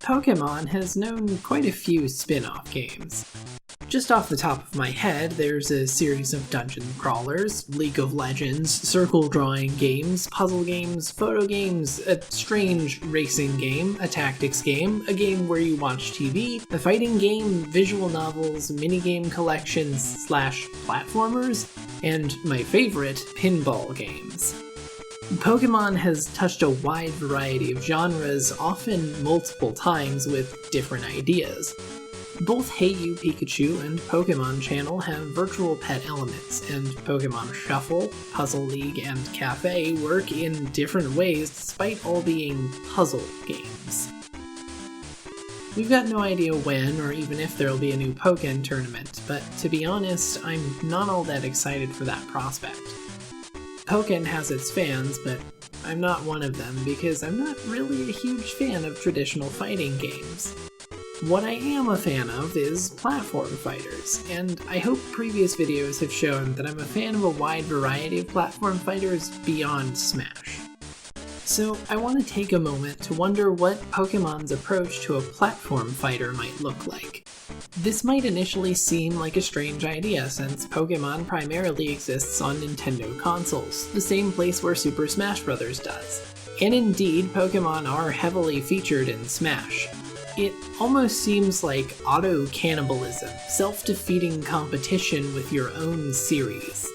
Pokémon has known quite a few spin-off games. Just off the top of my head, there's a series of dungeon crawlers, League of Legends, circle drawing games, puzzle games, photo games, a strange racing game, a tactics game, a game where you watch TV, a fighting game, visual novels, minigame collections / platformers, and my favorite, pinball games. Pokémon has touched a wide variety of genres, often multiple times with different ideas. Both Hey You Pikachu and Pokémon Channel have virtual pet elements, and Pokémon Shuffle, Puzzle League, and Cafe work in different ways despite all being puzzle games. We've got no idea when or even if there'll be a new Pokken tournament, but to be honest, I'm not all that excited for that prospect. Pokken has its fans, but I'm not one of them because I'm not really a huge fan of traditional fighting games. What I am a fan of is platform fighters, and I hope previous videos have shown that I'm a fan of a wide variety of platform fighters beyond Smash. So I want to take a moment to wonder what Pokemon's approach to a platform fighter might look like. This might initially seem like a strange idea since Pokemon primarily exists on Nintendo consoles, the same place where Super Smash Bros. Does. And indeed, Pokemon are heavily featured in Smash. It almost seems like auto-cannibalism, self-defeating competition with your own series.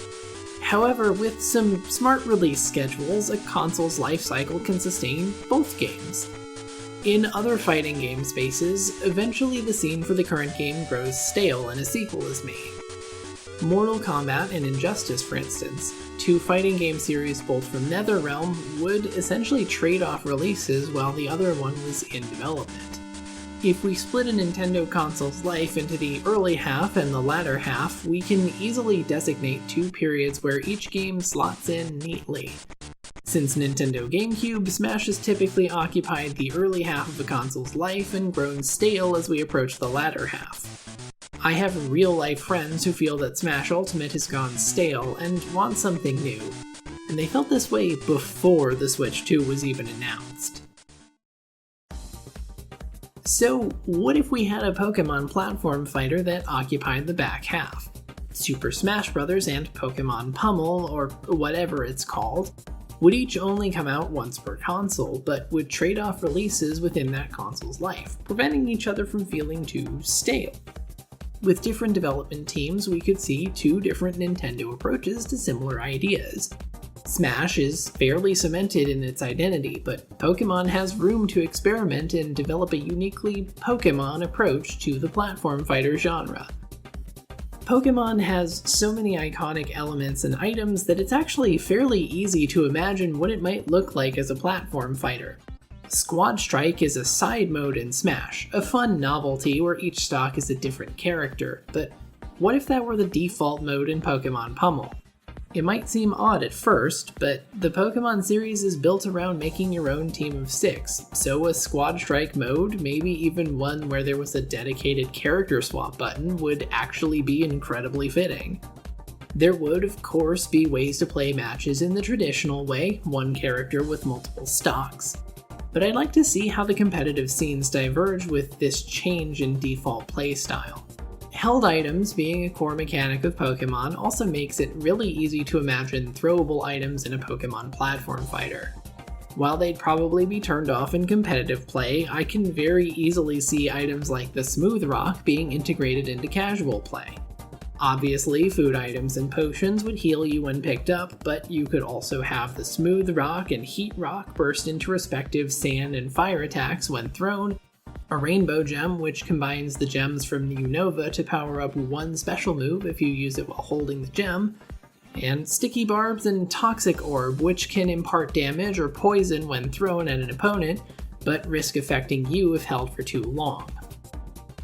However, with some smart release schedules, a console's life cycle can sustain both games. In other fighting game spaces, eventually the scene for the current game grows stale and a sequel is made. Mortal Kombat and Injustice, for instance, two fighting game series both from NetherRealm, would essentially trade off releases while the other one was in development. If we split a Nintendo console's life into the early half and the latter half, we can easily designate two periods where each game slots in neatly. Since Nintendo GameCube, Smash has typically occupied the early half of a console's life and grown stale as we approach the latter half. I have real-life friends who feel that Smash Ultimate has gone stale and want something new, and they felt this way before the Switch 2 was even announced. So, what if we had a Pokemon platform fighter that occupied the back half? Super Smash Bros. And Pokemon Pummel, or whatever it's called, would each only come out once per console, but would trade off releases within that console's life, preventing each other from feeling too stale. With different development teams, we could see two different Nintendo approaches to similar ideas. Smash is fairly cemented in its identity, but Pokémon has room to experiment and develop a uniquely Pokémon approach to the platform fighter genre. Pokémon has so many iconic elements and items that it's actually fairly easy to imagine what it might look like as a platform fighter. Squad Strike is a side mode in Smash, a fun novelty where each stock is a different character, but what if that were the default mode in Pokemon Pummel? It might seem odd at first, but the Pokemon series is built around making your own team of 6, so a Squad Strike mode, maybe even one where there was a dedicated character swap button, would actually be incredibly fitting. There would, of course, be ways to play matches in the traditional way, one character with multiple stocks. But I'd like to see how the competitive scenes diverge with this change in default playstyle. Held items being a core mechanic of Pokemon also makes it really easy to imagine throwable items in a Pokemon platform fighter. While they'd probably be turned off in competitive play, I can very easily see items like the Smooth Rock being integrated into casual play. Obviously, food items and potions would heal you when picked up, but you could also have the Smooth Rock and Heat Rock burst into respective sand and fire attacks when thrown, a Rainbow Gem which combines the gems from the Unova to power up one special move if you use it while holding the gem, and Sticky Barbs and Toxic Orb which can impart damage or poison when thrown at an opponent, but risk affecting you if held for too long.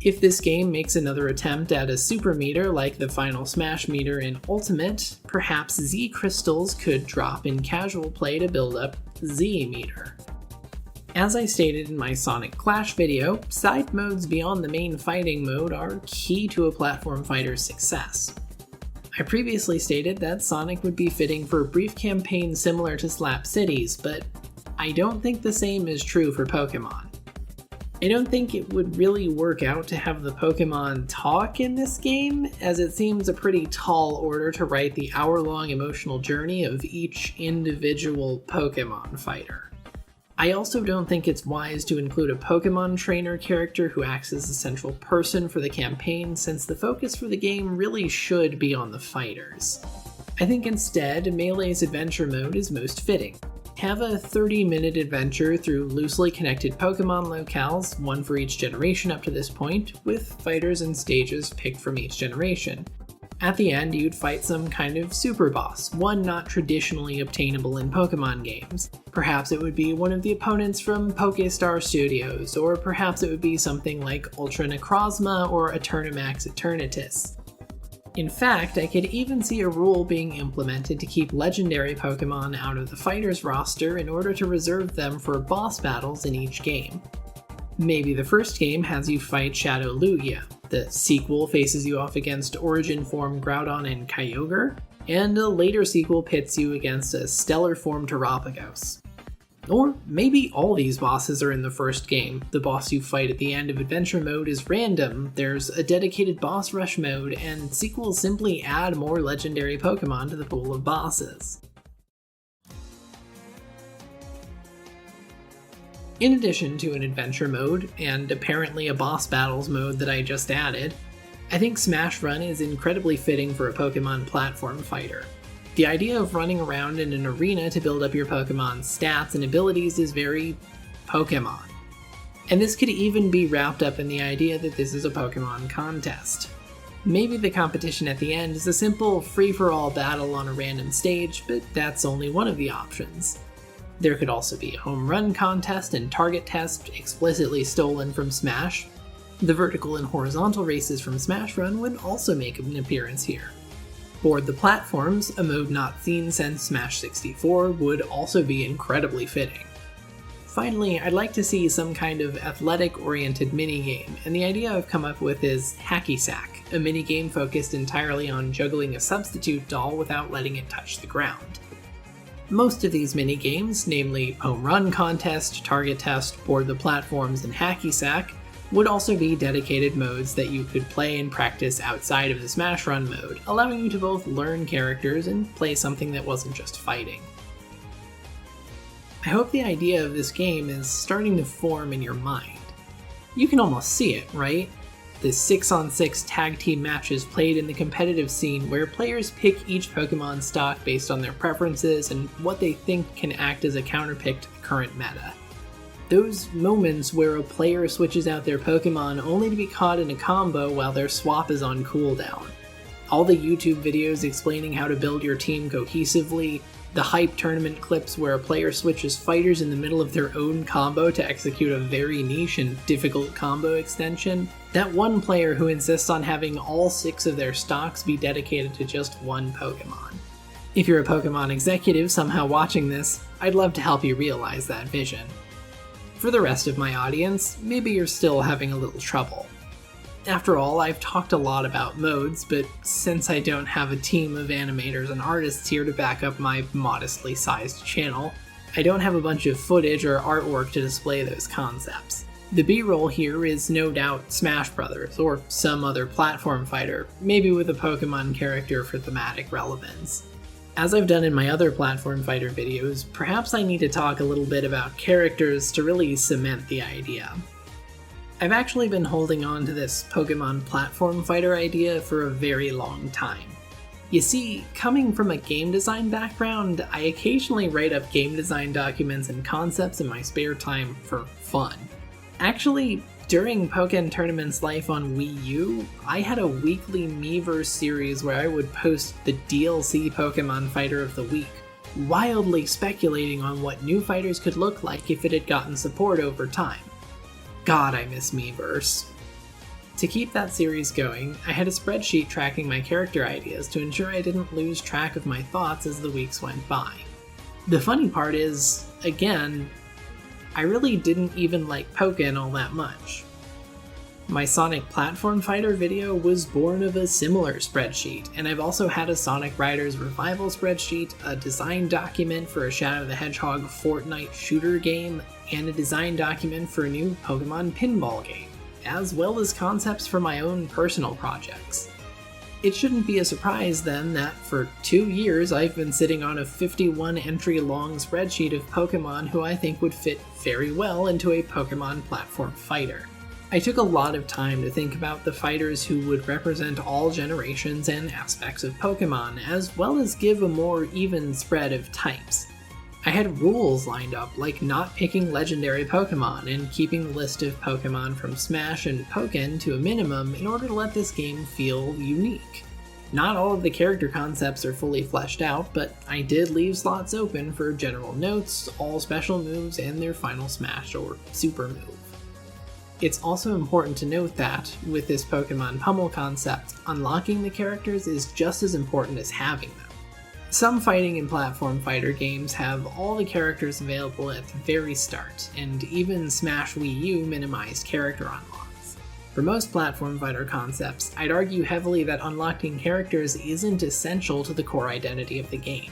If this game makes another attempt at a super meter like the final Smash meter in Ultimate, perhaps Z Crystals could drop in casual play to build up Z meter. As I stated in my Sonic Clash video, side modes beyond the main fighting mode are key to a platform fighter's success. I previously stated that Sonic would be fitting for a brief campaign similar to Slap Cities, but I don't think the same is true for Pokémon. I don't think it would really work out to have the Pokemon talk in this game, as it seems a pretty tall order to write the hour-long emotional journey of each individual Pokemon fighter. I also don't think it's wise to include a Pokemon trainer character who acts as the central person for the campaign, since the focus for the game really should be on the fighters. I think instead, Melee's adventure mode is most fitting. Have a 30-minute adventure through loosely connected Pokemon locales, one for each generation up to this point, with fighters and stages picked from each generation. At the end, you'd fight some kind of super boss, one not traditionally obtainable in Pokemon games. Perhaps it would be one of the opponents from Pokestar Studios, or perhaps it would be something like Ultra Necrozma or Eternamax Eternatus. In fact, I could even see a rule being implemented to keep legendary Pokemon out of the fighters roster in order to reserve them for boss battles in each game. Maybe the first game has you fight Shadow Lugia, the sequel faces you off against Origin form Groudon and Kyogre, and a later sequel pits you against a Stellar form Terapagos. Or maybe all these bosses are in the first game. The boss you fight at the end of adventure mode is random, there's a dedicated boss rush mode, and sequels simply add more legendary Pokemon to the pool of bosses. In addition to an adventure mode, and apparently a boss battles mode that I just added, I think Smash Run is incredibly fitting for a Pokemon platform fighter. The idea of running around in an arena to build up your Pokemon's stats and abilities is very Pokemon. And this could even be wrapped up in the idea that this is a Pokemon contest. Maybe the competition at the end is a simple free-for-all battle on a random stage, but that's only one of the options. There could also be a home run contest and target test explicitly stolen from Smash. The vertical and horizontal races from Smash Run would also make an appearance here. Board the platforms, a mode not seen since Smash 64, would also be incredibly fitting. Finally, I'd like to see some kind of athletic-oriented minigame, and the idea I've come up with is Hacky Sack, a minigame focused entirely on juggling a substitute doll without letting it touch the ground. Most of these minigames, namely Home Run Contest, Target Test, Board the Platforms, and Hacky Sack, would also be dedicated modes that you could play and practice outside of the Smash Run mode, allowing you to both learn characters and play something that wasn't just fighting. I hope the idea of this game is starting to form in your mind. You can almost see it, right? The 6-on-6 tag team matches played in the competitive scene where players pick each Pokemon stock based on their preferences and what they think can act as a counterpick to the current meta. Those moments where a player switches out their Pokemon only to be caught in a combo while their swap is on cooldown. All the YouTube videos explaining how to build your team cohesively, the hype tournament clips where a player switches fighters in the middle of their own combo to execute a very niche and difficult combo extension, that one player who insists on having all 6 of their stocks be dedicated to just one Pokemon. If you're a Pokemon executive somehow watching this, I'd love to help you realize that vision. For the rest of my audience, maybe you're still having a little trouble. After all, I've talked a lot about modes, but since I don't have a team of animators and artists here to back up my modestly sized channel, I don't have a bunch of footage or artwork to display those concepts. The B-roll here is no doubt Smash Bros. Or some other platform fighter, maybe with a Pokemon character for thematic relevance. As I've done in my other platform fighter videos, perhaps I need to talk a little bit about characters to really cement the idea. I've actually been holding on to this Pokemon platform fighter idea for a very long time. You see, coming from a game design background, I occasionally write up game design documents and concepts in my spare time for fun. Actually, during Pokken Tournament's life on Wii U, I had a weekly Miiverse series where I would post the DLC Pokemon Fighter of the Week, wildly speculating on what new fighters could look like if it had gotten support over time. God, I miss Miiverse. To keep that series going, I had a spreadsheet tracking my character ideas to ensure I didn't lose track of my thoughts as the weeks went by. The funny part is, again, I really didn't even like Pokken all that much. My Sonic Platform Fighter video was born of a similar spreadsheet, and I've also had a Sonic Riders Revival spreadsheet, a design document for a Shadow the Hedgehog Fortnite shooter game, and a design document for a new Pokemon pinball game, as well as concepts for my own personal projects. It shouldn't be a surprise then that for 2 years I've been sitting on a 51 entry long spreadsheet of Pokemon who I think would fit very well into a Pokemon platform fighter. I took a lot of time to think about the fighters who would represent all generations and aspects of Pokemon, as well as give a more even spread of types. I had rules lined up, like not picking legendary Pokemon and keeping the list of Pokemon from Smash and Pokken to a minimum in order to let this game feel unique. Not all of the character concepts are fully fleshed out, but I did leave slots open for general notes, all special moves, and their final Smash or Super move. It's also important to note that, with this Pokemon Pummel concept, unlocking the characters is just as important as having them. Some fighting and platform fighter games have all the characters available at the very start, and even Smash Wii U minimized character unlocks. For most platform fighter concepts, I'd argue heavily that unlocking characters isn't essential to the core identity of the game.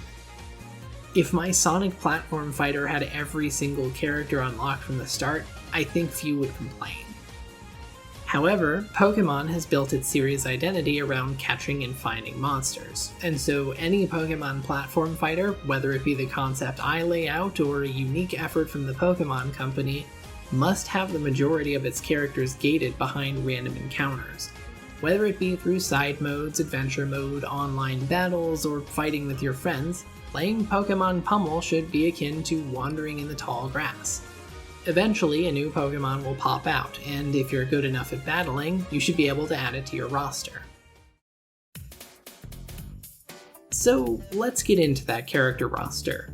If my Sonic platform fighter had every single character unlocked from the start, I think few would complain. However, Pokemon has built its series' identity around catching and finding monsters, and so any Pokemon platform fighter, whether it be the concept I lay out or a unique effort from the Pokemon Company, must have the majority of its characters gated behind random encounters. Whether it be through side modes, adventure mode, online battles, or fighting with your friends, playing Pokemon Pummel should be akin to wandering in the tall grass. Eventually, a new Pokemon will pop out, and if you're good enough at battling, you should be able to add it to your roster. So let's get into that character roster.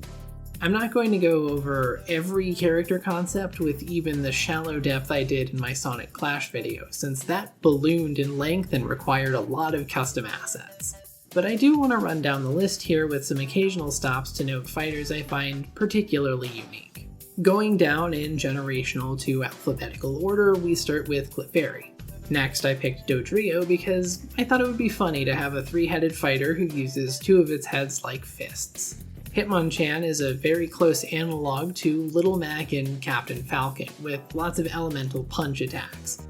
I'm not going to go over every character concept with even the shallow depth I did in my Sonic Clash video, since that ballooned in length and required a lot of custom assets. But I do want to run down the list here with some occasional stops to note fighters I find particularly unique. Going down in generational to alphabetical order, we start with Clefairy. Next, I picked Dodrio because I thought it would be funny to have a three-headed fighter who uses two of its heads like fists. Hitmonchan is a very close analog to Little Mac in Captain Falcon, with lots of elemental punch attacks.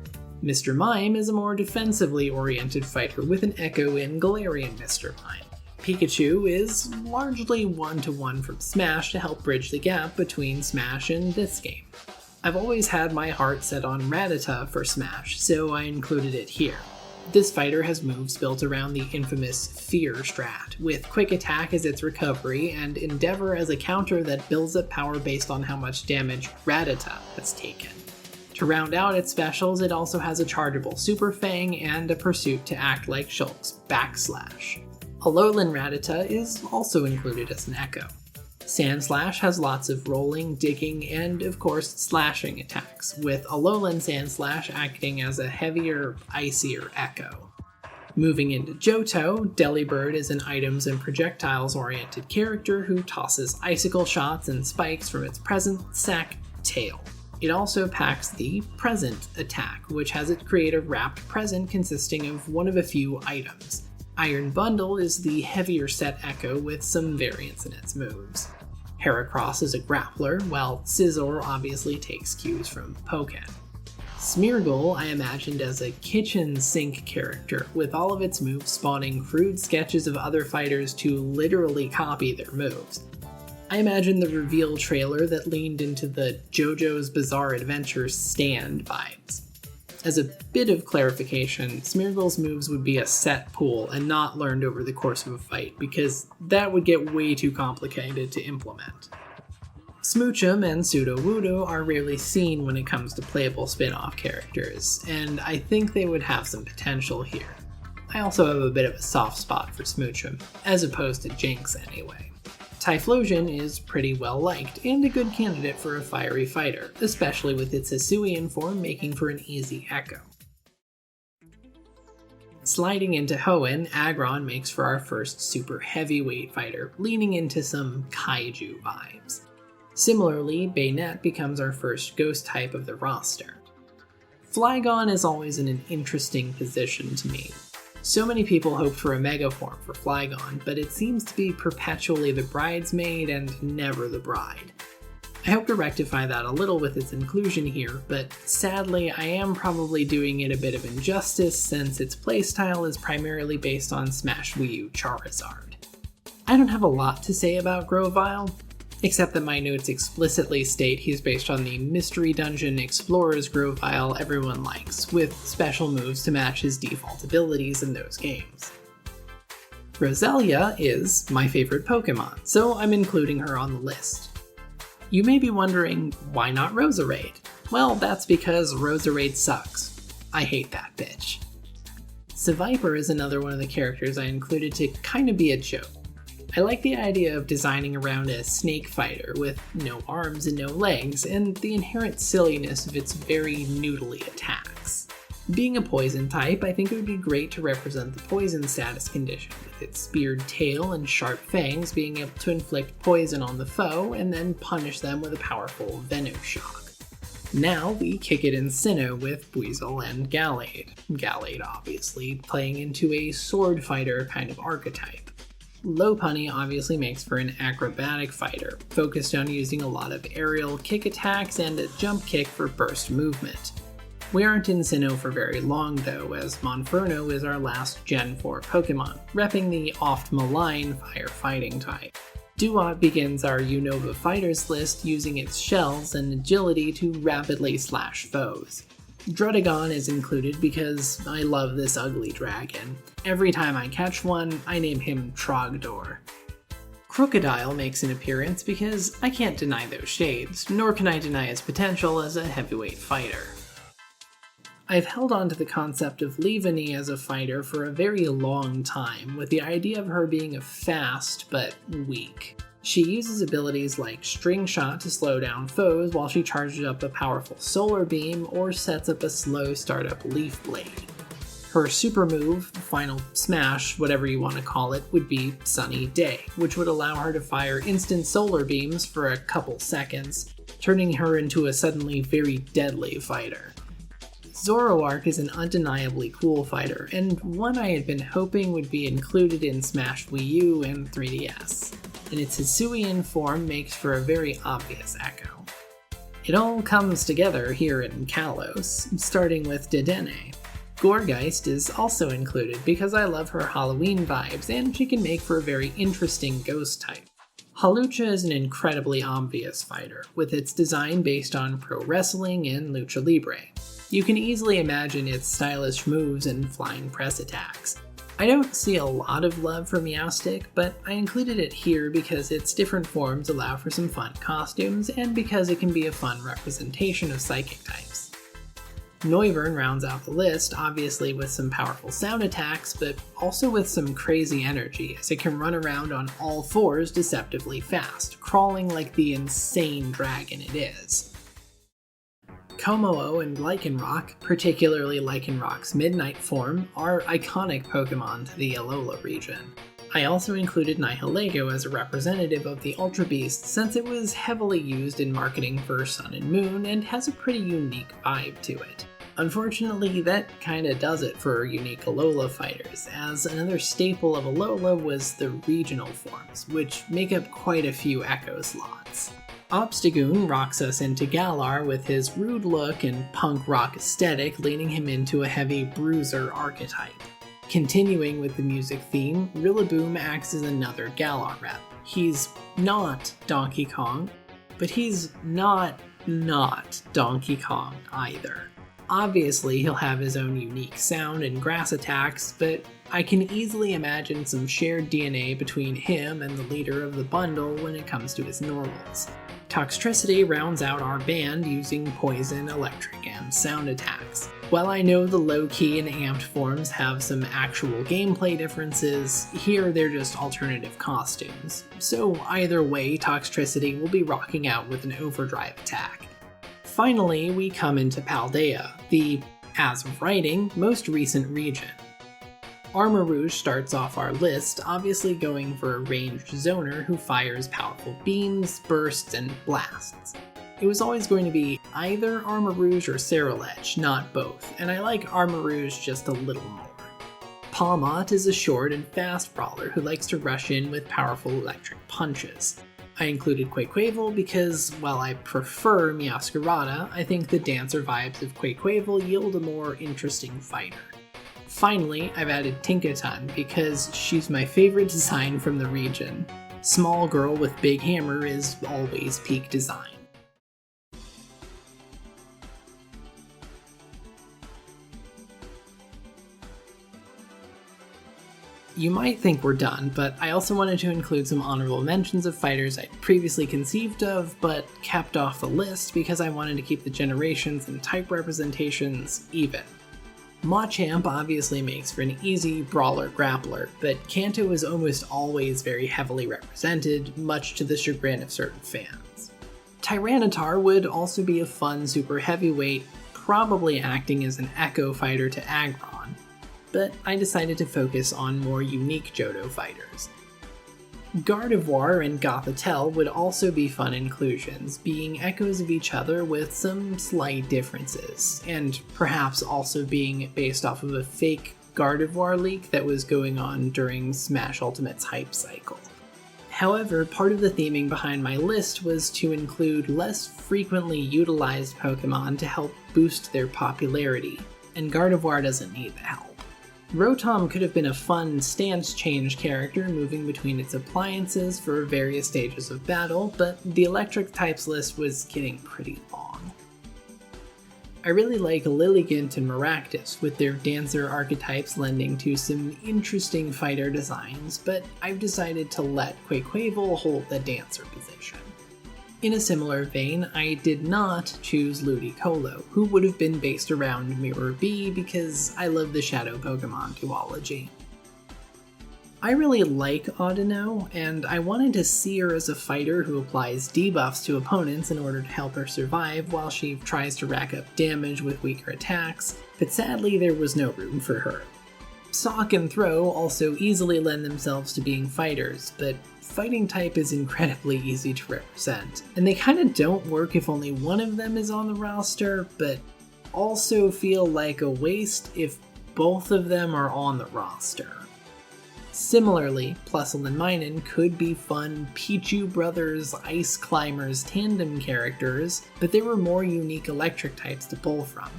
Mr. Mime is a more defensively oriented fighter with an echo in Galarian Mr. Mime. Pikachu is largely one-to-one from Smash to help bridge the gap between Smash and this game. I've always had my heart set on Rattata for Smash, so I included it here. This fighter has moves built around the infamous Fear strat, with Quick Attack as its recovery and Endeavor as a counter that builds up power based on how much damage Rattata has taken. To round out its specials, it also has a chargeable Super Fang and a pursuit to act like Shulk's Backslash. Alolan Rattata is also included as an echo. Sandslash has lots of rolling, digging, and of course slashing attacks, with Alolan Sandslash acting as a heavier, icier echo. Moving into Johto, Delibird is an items and projectiles oriented character who tosses icicle shots and spikes from its present sack tail. It also packs the Present attack, which has it create a wrapped present consisting of one of a few items. Iron Bundle is the heavier set echo with some variance in its moves. Heracross is a grappler, while Scizor obviously takes cues from Pokken. Smeargle I imagined as a kitchen sink character, with all of its moves spawning crude sketches of other fighters to literally copy their moves. I imagine the reveal trailer that leaned into the JoJo's Bizarre Adventure stand vibes. As a bit of clarification, Smeargle's moves would be a set pool and not learned over the course of a fight, because that would get way too complicated to implement. Smoochum and Sudowoodo are rarely seen when it comes to playable spin-off characters, and I think they would have some potential here. I also have a bit of a soft spot for Smoochum, as opposed to Jinx anyway. Typhlosion is pretty well liked, and a good candidate for a fiery fighter, especially with its Hisuian form making for an easy echo. Sliding into Hoenn, Aggron makes for our first super heavyweight fighter, leaning into some kaiju vibes. Similarly, Baynet becomes our first ghost type of the roster. Flygon is always in an interesting position to me. So many people hope for a mega form for Flygon, but it seems to be perpetually the bridesmaid and never the bride. I hope to rectify that a little with its inclusion here, but sadly I am probably doing it a bit of injustice since its playstyle is primarily based on Smash Wii U Charizard. I don't have a lot to say about Grovyle, except that my notes explicitly state he's based on the Mystery Dungeon Explorer's Grovyle everyone likes, with special moves to match his default abilities in those games. Roselia is my favorite Pokemon, so I'm including her on the list. You may be wondering, why not Roserade? Well, that's because Roserade sucks. I hate that bitch. Seviper is another one of the characters I included to kinda be a joke. I like the idea of designing around a snake fighter with no arms and no legs, and the inherent silliness of its very noodly attacks. Being a poison type, I think it would be great to represent the poison status condition, with its speared tail and sharp fangs being able to inflict poison on the foe and then punish them with a powerful Venoshock. Now we kick it in Sinnoh with Buizel and Gallade. Gallade obviously playing into a sword fighter kind of archetype. Lopunny obviously makes for an acrobatic fighter, focused on using a lot of aerial kick attacks and a jump kick for burst movement. We aren't in Sinnoh for very long though, as Monferno is our last Gen 4 Pokemon, repping the oft-maligned firefighting type. Dewott begins our Unova fighters list using its shells and agility to rapidly slash foes. Druddigon is included because I love this ugly dragon. Every time I catch one, I name him Trogdor. Crocodile makes an appearance because I can't deny those shades, nor can I deny its potential as a heavyweight fighter. I've held on to the concept of Leavanny as a fighter for a very long time, with the idea of her being fast but weak. She uses abilities like String Shot to slow down foes while she charges up a powerful Solar Beam or sets up a slow startup Leaf Blade. Her super move, Final Smash, whatever you want to call it, would be Sunny Day, which would allow her to fire instant solar beams for a couple seconds, turning her into a suddenly very deadly fighter. Zoroark is an undeniably cool fighter, and one I had been hoping would be included in Smash Wii U and 3DS, and its Hisuian form makes for a very obvious echo. It all comes together here in Kalos, starting with Dedenne. Gourgeist is also included because I love her Halloween vibes, and she can make for a very interesting ghost type. Hawlucha is an incredibly obvious fighter, with its design based on pro wrestling and lucha libre. You can easily imagine its stylish moves and flying press attacks. I don't see a lot of love for Meowstic, but I included it here because its different forms allow for some fun costumes, and because it can be a fun representation of psychic types. Noivern rounds out the list, obviously with some powerful sound attacks, but also with some crazy energy, as it can run around on all fours deceptively fast, crawling like the insane dragon it is. Kommo-o and Lycanroc, particularly Lycanroc's Midnight form, are iconic Pokemon to the Alola region. I also included Nihilego as a representative of the Ultra Beast since it was heavily used in marketing for Sun and Moon and has a pretty unique vibe to it. Unfortunately, that kinda does it for unique Alola fighters, as another staple of Alola was the regional forms, which make up quite a few Echo slots. Obstagoon rocks us into Galar with his rude look and punk rock aesthetic, leaning him into a heavy bruiser archetype. Continuing with the music theme, Rillaboom acts as another Galar rep. He's not Donkey Kong, but he's not Donkey Kong either. Obviously, he'll have his own unique sound and grass attacks, but I can easily imagine some shared DNA between him and the leader of the bundle when it comes to his normals. Toxtricity rounds out our band using poison, electric, and sound attacks. While I know the low-key and amped forms have some actual gameplay differences, here they're just alternative costumes. So either way, Toxtricity will be rocking out with an overdrive attack. Finally, we come into Paldea, the, as of writing, most recent region. Armarouge starts off our list, obviously going for a ranged zoner who fires powerful beams, bursts, and blasts. It was always going to be either Armarouge or Ceruledge, not both, and I like Armarouge just a little more. Palmot is a short and fast brawler who likes to rush in with powerful electric punches. I included Quaquaval because, while I prefer Meowscarada, I think the dancer vibes of Quaquaval yield a more interesting fighter. Finally, I've added Tinkaton because she's my favorite design from the region. Small girl with big hammer is always peak design. You might think we're done, but I also wanted to include some honorable mentions of fighters I'd previously conceived of, but kept off the list because I wanted to keep the generations and type representations even. Machamp obviously makes for an easy brawler-grappler, but Kanto is almost always very heavily represented, much to the chagrin of certain fans. Tyranitar would also be a fun super heavyweight, probably acting as an echo fighter to Aggron, but I decided to focus on more unique Johto fighters. Gardevoir and Gothitelle would also be fun inclusions, being echoes of each other with some slight differences, and perhaps also being based off of a fake Gardevoir leak that was going on during Smash Ultimate's hype cycle. However, part of the theming behind my list was to include less frequently utilized Pokemon to help boost their popularity, and Gardevoir doesn't need the help. Rotom could have been a fun stance change character moving between its appliances for various stages of battle, but the electric types list was getting pretty long. I really like Lilligant and Maractus, with their dancer archetypes lending to some interesting fighter designs, but I've decided to let Quaquaval hold the dancer position. In a similar vein, I did not choose Ludicolo, who would have been based around Mirror B because I love the Shadow Pokemon duology. I really like Audino, and I wanted to see her as a fighter who applies debuffs to opponents in order to help her survive while she tries to rack up damage with weaker attacks, but sadly there was no room for her. Sock and Throw also easily lend themselves to being fighters, but fighting type is incredibly easy to represent, and they kinda don't work if only one of them is on the roster, but also feel like a waste if both of them are on the roster. Similarly, Plusle and Minun could be fun Pichu Brothers Ice Climbers tandem characters, but there were more unique electric types to pull from.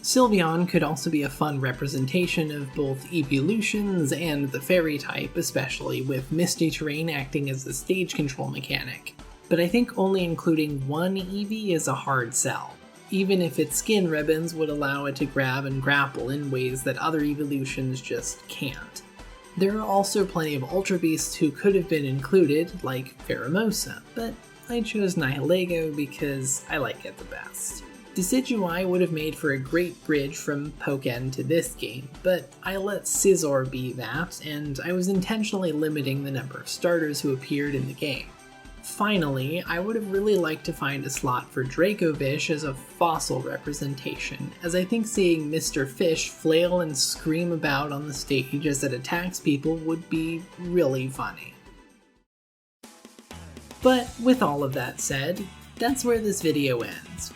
Sylveon could also be a fun representation of both evolutions and the fairy type, especially with Misty Terrain acting as the stage control mechanic, but I think only including one Eevee is a hard sell, even if its skin ribbons would allow it to grab and grapple in ways that other evolutions just can't. There are also plenty of Ultra Beasts who could have been included, like Pheromosa, but I chose Nihilego because I like it the best. Decidueye would have made for a great bridge from Pokken to this game, but I let Scizor be that, and I was intentionally limiting the number of starters who appeared in the game. Finally, I would have really liked to find a slot for Dracovish as a fossil representation, as I think seeing Mr. Fish flail and scream about on the stage as it attacks people would be really funny. But with all of that said, that's where this video ends.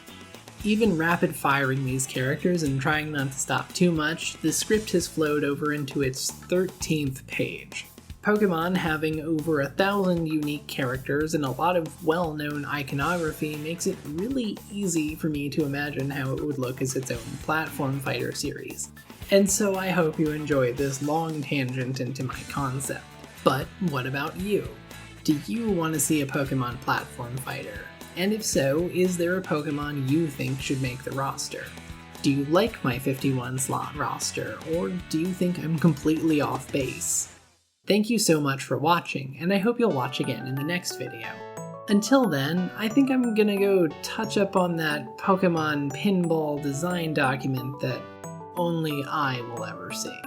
Even rapid-firing these characters and trying not to stop too much, the script has flowed over into its 13th page. Pokemon having over 1,000 unique characters and a lot of well-known iconography makes it really easy for me to imagine how it would look as its own platform fighter series. And so I hope you enjoyed this long tangent into my concept. But what about you? Do you want to see a Pokemon platform fighter? And if so, is there a Pokemon you think should make the roster? Do you like my 51 slot roster, or do you think I'm completely off base? Thank you so much for watching, and I hope you'll watch again in the next video. Until then, I think I'm gonna go touch up on that Pokemon pinball design document that only I will ever see.